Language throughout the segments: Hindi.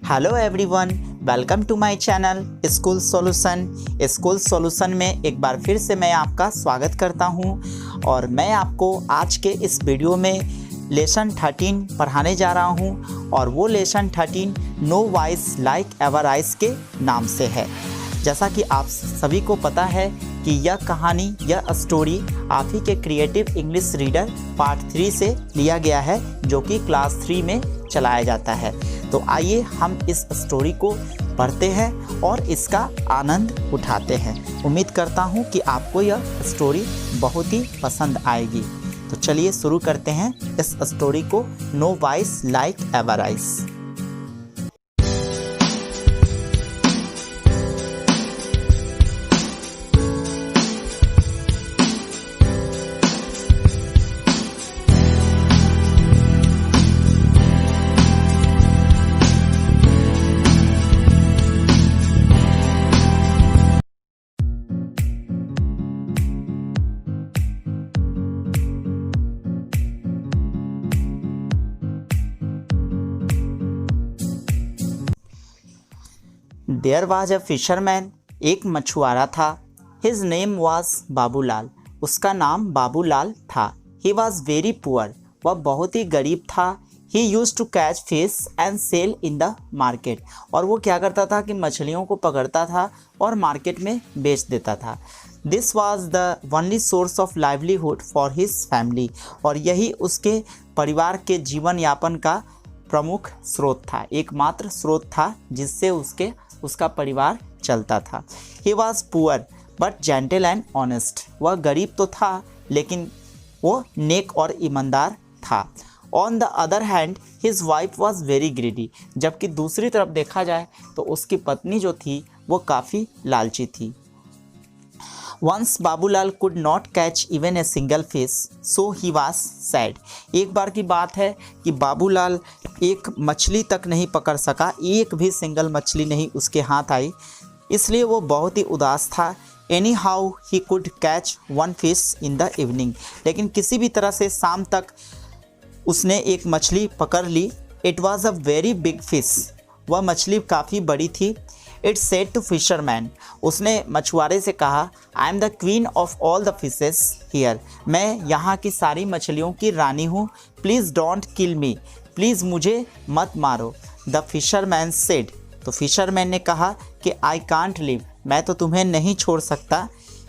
Hello everyone, welcome to my channel school solution में एक बार फिर से मैं आपका स्वागत करता हूं और मैं आपको आज के इस वीडियो में लेसन 13 पढ़ाने जा रहा हूं और वो lesson 13 no voice like ever eyes के नाम से है। जैसा कि आप सभी को पता है कि यह कहानी, यह स्टोरी आप ही के क्रिएटिव इंग्लिश रीडर पार्ट 3 से लिया गया है, जो कि क्लास 3 में चलाया जाता है। तो आइए हम इस स्टोरी को पढ़ते हैं और इसका आनंद उठाते हैं। उम्मीद करता हूँ कि आपको यह स्टोरी बहुत ही पसंद आएगी। तो चलिए शुरू करते हैं इस स्टोरी को, no voice like ever eyes. There was a fisherman, एक मछुआरा था। हिज नेम वाज बाबूलाल, उसका नाम बाबूलाल था। ही वॉज वेरी पुअर, वह बहुत ही गरीब था। He used to catch fish and sell in the market, और वो क्या करता था कि मछलियों को पकड़ता था और मार्केट में बेच देता था। This was the only source of livelihood for his family, और यही उसके परिवार के जीवन यापन का प्रमुख स्रोत था, एकमात्र स्रोत था जिससे उसका परिवार चलता था। He was poor but gentle and honest, वह गरीब तो था लेकिन वो नेक और ईमानदार था। On the other hand his wife was very greedy, जबकि दूसरी तरफ देखा जाए तो उसकी पत्नी जो थी वो काफ़ी लालची थी। Once Babulal could not catch even a single fish, so he was sad. एक बार की बात है कि बाबूलाल एक मछली तक नहीं पकड़ सका, एक भी सिंगल मछली नहीं उसके हाथ आई, इसलिए वो बहुत ही उदास था। Any how he could catch one fish in the evening, लेकिन किसी भी तरह से शाम तक उसने एक मछली पकड़ ली। It was a very big fish, वह मछली काफ़ी बड़ी थी। इट सेड टू फिशरमैन, उसने मछुआरे से कहा, I am the queen of all the fishes here, मैं यहाँ की सारी मछलियों की रानी हूँ। Please don't kill me, please मुझे मत मारो। द फिशरमैन सेड, तो फिशरमैन ने कहा कि आई कांट लिव, मैं तो तुम्हें नहीं छोड़ सकता।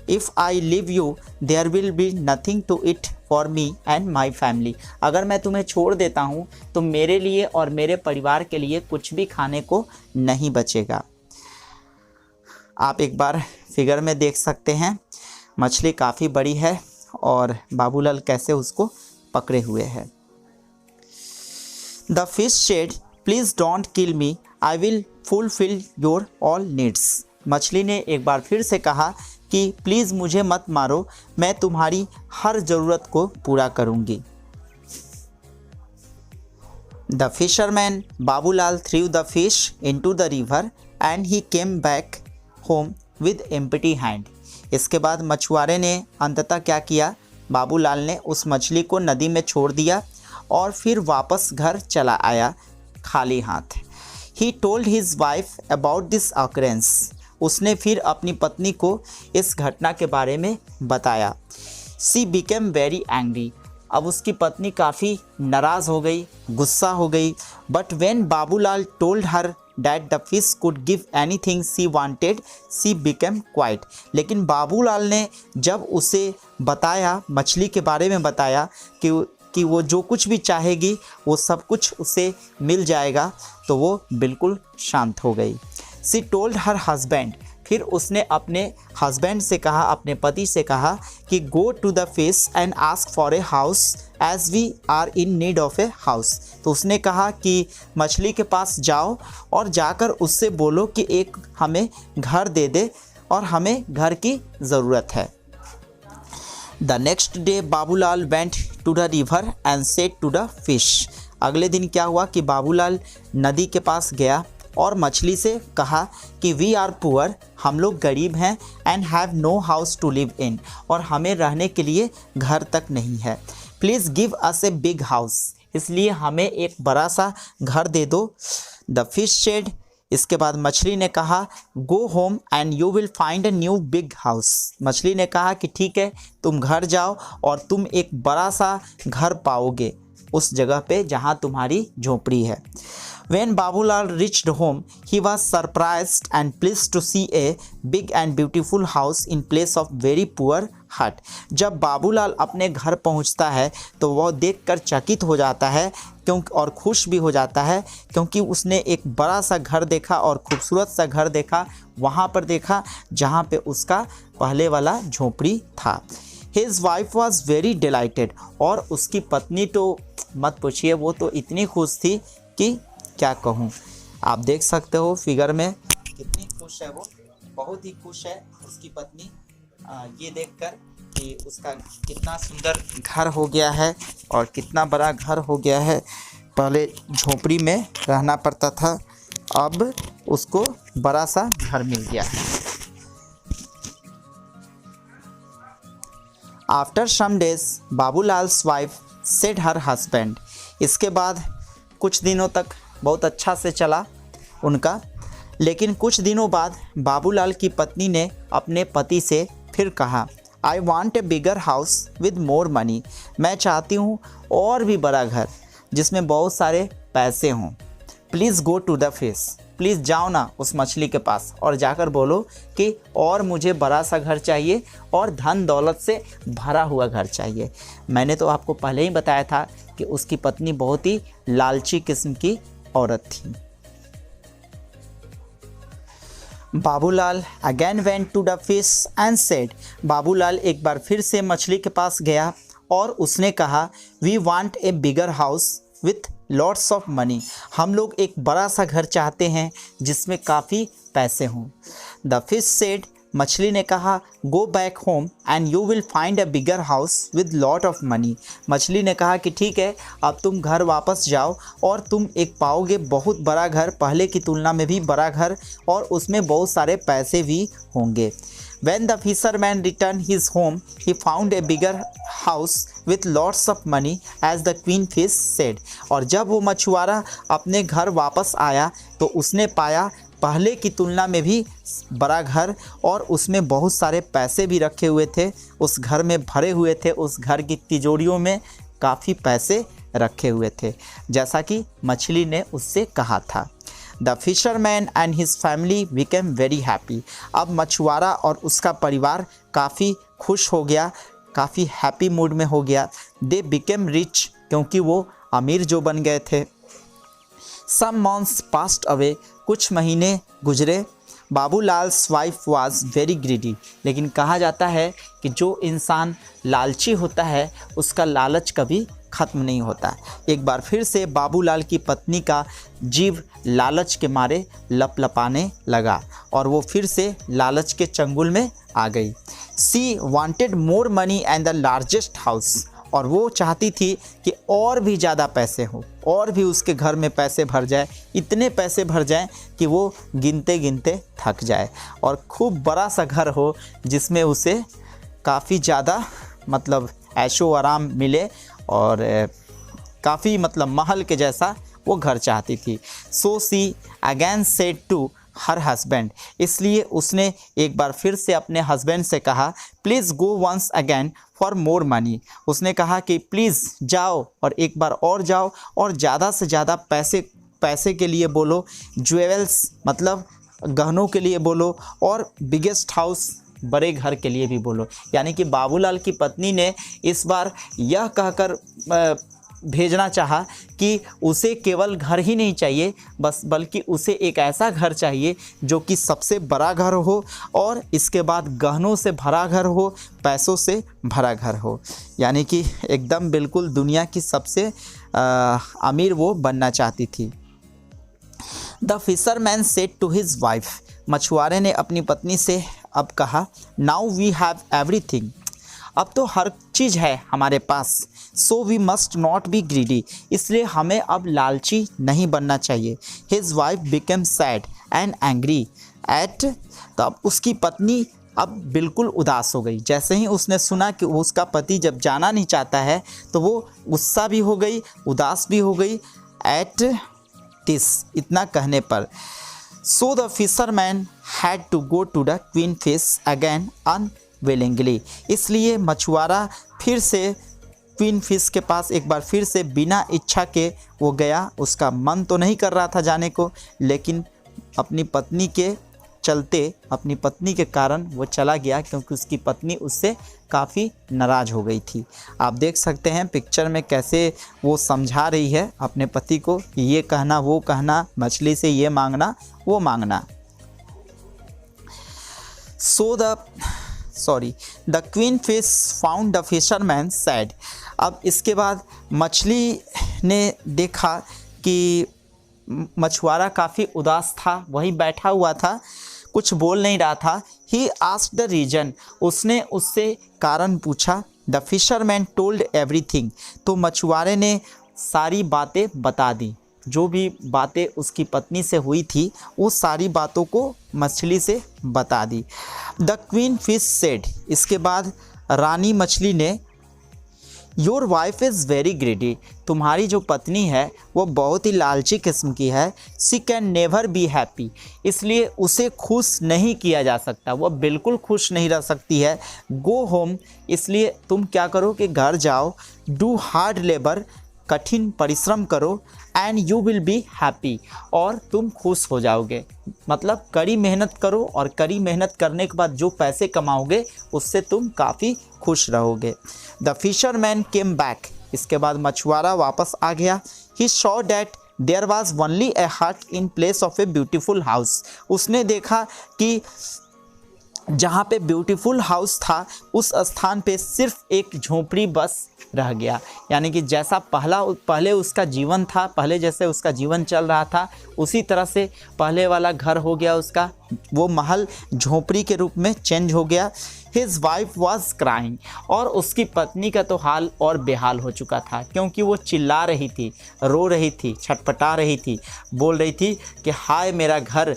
If I leave you there will be nothing to it for me and my family, अगर मैं तुम्हें छोड़ देता हूँ तो मेरे लिए और मेरे परिवार के लिए कुछ भी खाने को नहीं बचेगा। आप एक बार फिगर में देख सकते हैं, मछली काफ़ी बड़ी है और बाबूलाल कैसे उसको पकड़े हुए है। The fish said, please don't kill me, I will fulfil your all needs. मछली ने एक बार फिर से कहा कि प्लीज़ मुझे मत मारो, मैं तुम्हारी हर ज़रूरत को पूरा करूँगी। The fisherman Babulal through the fish into the river and he came back home with empty hand. इसके बाद मछुआरे ने अंततः क्या किया, बाबूलाल ने उस मछली को नदी में छोड़ दिया और फिर वापस घर चला आया खाली हाथ। He told his wife about this occurrence, उसने फिर अपनी पत्नी को इस घटना के बारे में बताया। सी बिकेम वेरी एंग्री, अब उसकी पत्नी काफ़ी नाराज़ हो गई, गुस्सा हो गई। But when Babulal told her that the fish could give anything she wanted, she became quiet, लेकिन बाबूलाल ने जब उसे बताया, मछली के बारे में बताया कि वो जो कुछ भी चाहेगी वो सब कुछ उसे मिल जाएगा, तो वो बिल्कुल शांत हो गई। She told her husband, फिर उसने अपने हस्बैंड से कहा, अपने पति से कहा कि go to the fish and ask for a house as we are in need of a house. तो उसने कहा कि मछली के पास जाओ और जाकर उससे बोलो कि एक हमें घर दे दे और हमें घर की ज़रूरत है। The next day Babulal went to the river and said to the fish, अगले दिन क्या हुआ कि बाबूलाल नदी के पास गया और मछली से कहा कि वी आर पुअर, हम लोग गरीब हैं, and have no house to live in, और हमें रहने के लिए घर तक नहीं है। Please give us a big house, इसलिए हमें एक बड़ा सा घर दे दो। द फिश सेड, इसके बाद मछली ने कहा go home and you will find a new big house. मछली ने कहा कि ठीक है, तुम घर जाओ और तुम एक बड़ा सा घर पाओगे उस जगह पे जहाँ तुम्हारी झोपड़ी है। When Babulal reached home, he was surprised and pleased to see a big and beautiful house in place of very poor hut. जब बाबूलाल अपने घर पहुंचता है तो वह देखकर चकित हो जाता है क्योंकि और खुश भी हो जाता है क्योंकि उसने एक बड़ा सा घर देखा और खूबसूरत सा घर देखा, वहाँ पर देखा जहाँ पे उसका पहले वाला झोपड़ी था। His wife was very delighted, और उसकी पत्नी तो मत पूछिए, वो तो इतनी खुश थी कि क्या कहूँ। आप देख सकते हो फिगर में कितनी खुश है वो, बहुत ही खुश है उसकी पत्नी ये देखकर कि उसका कितना सुंदर घर हो गया है और कितना बड़ा घर हो गया है। पहले झोपड़ी में रहना पड़ता था, अब उसको बड़ा सा घर मिल गया है। After some days Babulal's wife said her husband, इसके बाद कुछ दिनों तक बहुत अच्छा से चला उनका, लेकिन कुछ दिनों बाद बाबूलाल की पत्नी ने अपने पति से फिर कहा I want a bigger house with more money, मैं चाहती हूँ और भी बड़ा घर जिसमें बहुत सारे पैसे हों। Please go to the fish, please जाओ ना उस मछली के पास और जाकर बोलो कि और मुझे बड़ा सा घर चाहिए और धन दौलत से भरा हुआ घर चाहिए। मैंने तो आपको पहले ही बताया था कि उसकी पत्नी बहुत ही लालची किस्म की औरत थी। Babulal again went to the fish and said, Babulal एक बार फिर से मछली के पास गया और उसने कहा we want a bigger house with lots of money, हम लोग एक बड़ा सा घर चाहते हैं जिसमें काफ़ी पैसे हों। द फिश सेड, मछली ने कहा go back home and you will find a bigger house with lot of money, मछली ने कहा कि ठीक है, अब तुम घर वापस जाओ और तुम एक पाओगे बहुत बड़ा घर, पहले की तुलना में भी बड़ा घर और उसमें बहुत सारे पैसे भी होंगे। When the fisherman returned his home, he found a bigger house with lots of money, as the queen fish said. और जब वो मछुआरा अपने घर वापस आया तो उसने पाया पहले की तुलना में भी बड़ा घर और उसमें बहुत सारे पैसे भी रखे हुए थे, उस घर में भरे हुए थे, उस घर की तिजोरियों में काफ़ी पैसे रखे हुए थे, जैसा कि मछली ने उससे कहा था। The fisherman and his family became very happy, अब मछुआरा और उसका परिवार काफ़ी खुश हो गया, काफ़ी हैप्पी मूड में हो गया। दे बिकेम रिच, क्योंकि वो अमीर जो बन गए थे। सम मंथ्स पास्ट अवे, कुछ महीने गुजरे। बाबूलाल्स वाइफ वाज वेरी ग्रीडी, लेकिन कहा जाता है कि जो इंसान लालची होता है उसका लालच कभी ख़त्म नहीं होता। एक बार फिर से बाबूलाल की पत्नी का जीव लालच के मारे लपलपाने लगा और वो फिर से लालच के चंगुल में आ गई। She wanted more money and the largest house, और वो चाहती थी कि और भी ज़्यादा पैसे हो और भी उसके घर में पैसे भर जाए, इतने पैसे भर जाएं कि वो गिनते गिनते थक जाए और खूब बड़ा सा घर हो जिसमें उसे काफ़ी ज़्यादा मतलब ऐशो आराम मिले और काफ़ी मतलब महल के जैसा वो घर चाहती थी। So she again said to her husband, इसलिए उसने एक बार फिर से अपने हस्बैंड से कहा please go once again for more money, उसने कहा कि प्लीज़ जाओ और एक बार और जाओ और ज़्यादा से ज़्यादा पैसे के लिए बोलो, ज्वेल्स मतलब गहनों के लिए बोलो और बिगेस्ट हाउस बड़े घर के लिए भी बोलो। यानी कि बाबूलाल की पत्नी ने इस बार यह कहकर भेजना चाहा कि उसे केवल घर ही नहीं चाहिए बल्कि उसे एक ऐसा घर चाहिए जो कि सबसे बड़ा घर हो और इसके बाद गहनों से भरा घर हो, पैसों से भरा घर हो, यानी कि एकदम बिल्कुल दुनिया की सबसे अमीर वो बनना चाहती थी। The fisherman said to his wife, मछुआरे ने अपनी पत्नी से अब कहा नाउ वी हैव एवरीथिंग, अब तो हर चीज़ है हमारे पास। So we must not be greedy, इसलिए हमें अब लालची नहीं बनना चाहिए। His wife became sad and angry at, तब उसकी पत्नी अब बिल्कुल उदास हो गई। जैसे ही उसने सुना कि उसका पति जब जाना नहीं चाहता है तो वो गुस्सा भी हो गई, उदास भी हो गई। एट दिस, इतना कहने पर, so the fisherman had to go to the queen fish again unwillingly, इसलिए मछुआरा फिर से क्वीन फिश के पास एक बार फिर से बिना इच्छा के वो गया। उसका मन तो नहीं कर रहा था जाने को, लेकिन अपनी पत्नी के चलते, अपनी पत्नी के कारण वो चला गया, क्योंकि उसकी पत्नी उससे काफ़ी नाराज़ हो गई थी। आप देख सकते हैं पिक्चर में कैसे वो समझा रही है अपने पति को, ये कहना वो कहना, मछली से ये मांगना वो मांगना। The queen fish found the fisherman sad, अब इसके बाद मछली ने देखा कि मछुआरा काफ़ी उदास था, वहीं बैठा हुआ था, कुछ बोल नहीं रहा था। ही आस्क्ड द रीजन, उसने उससे कारण पूछा। द फिशरमैन टोल्ड एवरीथिंग, तो मछुआरे ने सारी बातें बता दी, जो भी बातें उसकी पत्नी से हुई थी वो सारी बातों को मछली से बता दी। द क्वीन फिश सेड, इसके बाद रानी मछली ने, your wife is very greedy, तुम्हारी जो पत्नी है वो बहुत ही लालची किस्म की है। सी कैन नेवर बी हैप्पी, इसलिए उसे खुश नहीं किया जा सकता, वह बिल्कुल खुश नहीं रह सकती है। गो होम, इसलिए तुम क्या करो कि घर जाओ। डू हार्ड लेबर, कठिन परिश्रम करो। And you will be happy, और तुम खुश हो जाओगे, मतलब कड़ी मेहनत करो, और कड़ी मेहनत करने के बाद जो पैसे कमाओगे उससे तुम काफ़ी खुश रहोगे। द फिशरमैन केम बैक, इसके बाद मछुआरा वापस आ गया। He saw that there was only a hut in place of a beautiful house, उसने देखा कि जहाँ पे ब्यूटीफुल हाउस था उस स्थान पे सिर्फ एक झोपड़ी बस रह गया, यानी कि जैसा पहले उसका जीवन था, पहले जैसे उसका जीवन चल रहा था उसी तरह से पहले वाला घर हो गया उसका, वो महल झोपड़ी के रूप में चेंज हो गया। हिज वाइफ वॉज क्राइंग, और उसकी पत्नी का तो हाल और बेहाल हो चुका था, क्योंकि वो चिल्ला रही थी, रो रही थी, छटपटा रही थी, बोल रही थी कि हाय मेरा घर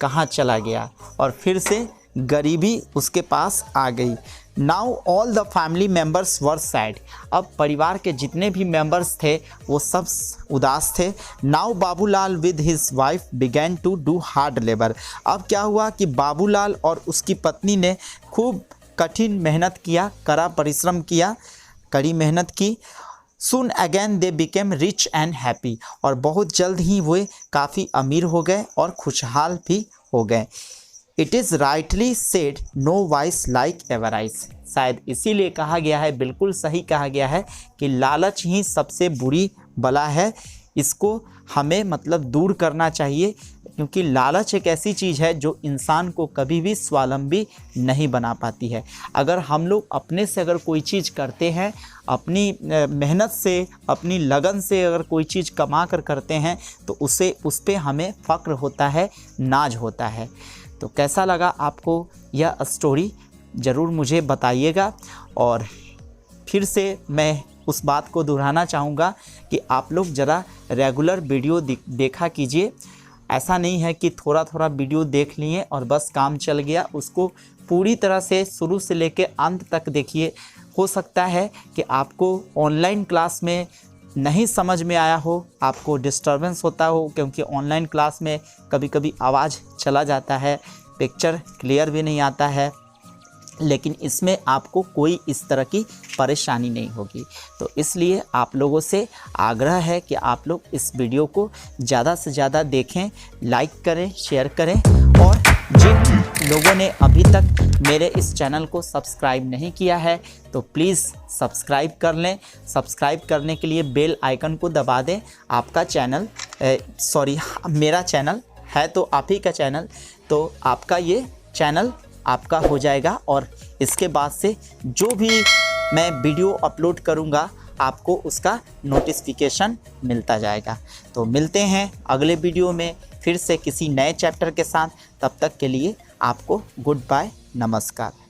कहाँ चला गया, और फिर से गरीबी उसके पास आ गई। Now all the family members were sad, अब परिवार के जितने भी मेंबर्स थे वो सब उदास थे। Now Babulal with his wife began to do hard labour, अब क्या हुआ कि बाबूलाल और उसकी पत्नी ने खूब कठिन मेहनत किया, कड़ा परिश्रम किया, कड़ी मेहनत की। सुन again they became rich and happy, और बहुत जल्द ही वे काफ़ी अमीर हो गए और खुशहाल भी हो गए। It is rightly said no vice like avarice, शायद इसीलिए कहा गया है, बिल्कुल सही कहा गया है कि लालच ही सबसे बुरी बला है, इसको हमें मतलब दूर करना चाहिए, क्योंकि लालच एक ऐसी चीज़ है जो इंसान को कभी भी स्वावलंबी नहीं बना पाती है। अगर हम लोग अपने से अगर कोई चीज़ करते हैं, अपनी मेहनत से, अपनी लगन से अगर कोई चीज़ कमा कर करते हैं तो उस पर हमें फ़ख्र होता है, नाज होता है। तो कैसा लगा आपको यह स्टोरी, ज़रूर मुझे बताइएगा। और फिर से मैं उस बात को दोहराना चाहूँगा कि आप लोग ज़रा रेगुलर वीडियो देखा कीजिए। ऐसा नहीं है कि थोड़ा थोड़ा वीडियो देख लिए और बस काम चल गया, उसको पूरी तरह से शुरू से लेकर अंत तक देखिए। हो सकता है कि आपको ऑनलाइन क्लास में नहीं समझ में आया हो, आपको डिस्टर्बेंस होता हो, क्योंकि ऑनलाइन क्लास में कभी कभी आवाज़ चला जाता है, पिक्चर क्लियर भी नहीं आता है, लेकिन इसमें आपको कोई इस तरह की परेशानी नहीं होगी। तो इसलिए आप लोगों से आग्रह है कि आप लोग इस वीडियो को ज़्यादा से ज़्यादा देखें, लाइक करें, शेयर करें, और जिन लोगों ने अभी तक मेरे इस चैनल को सब्सक्राइब नहीं किया है तो प्लीज़ सब्सक्राइब कर लें। सब्सक्राइब करने के लिए बेल आइकन को दबा दें। आपका चैनल मेरा चैनल है तो आप ही का चैनल, तो आपका ये चैनल आपका हो जाएगा, और इसके बाद से जो भी मैं वीडियो अपलोड करूँगा आपको उसका नोटिफिकेशन मिलता जाएगा। तो मिलते हैं अगले वीडियो में फिर से किसी नए चैप्टर के साथ। तब तक के लिए आपको गुड बाय, नमस्कार।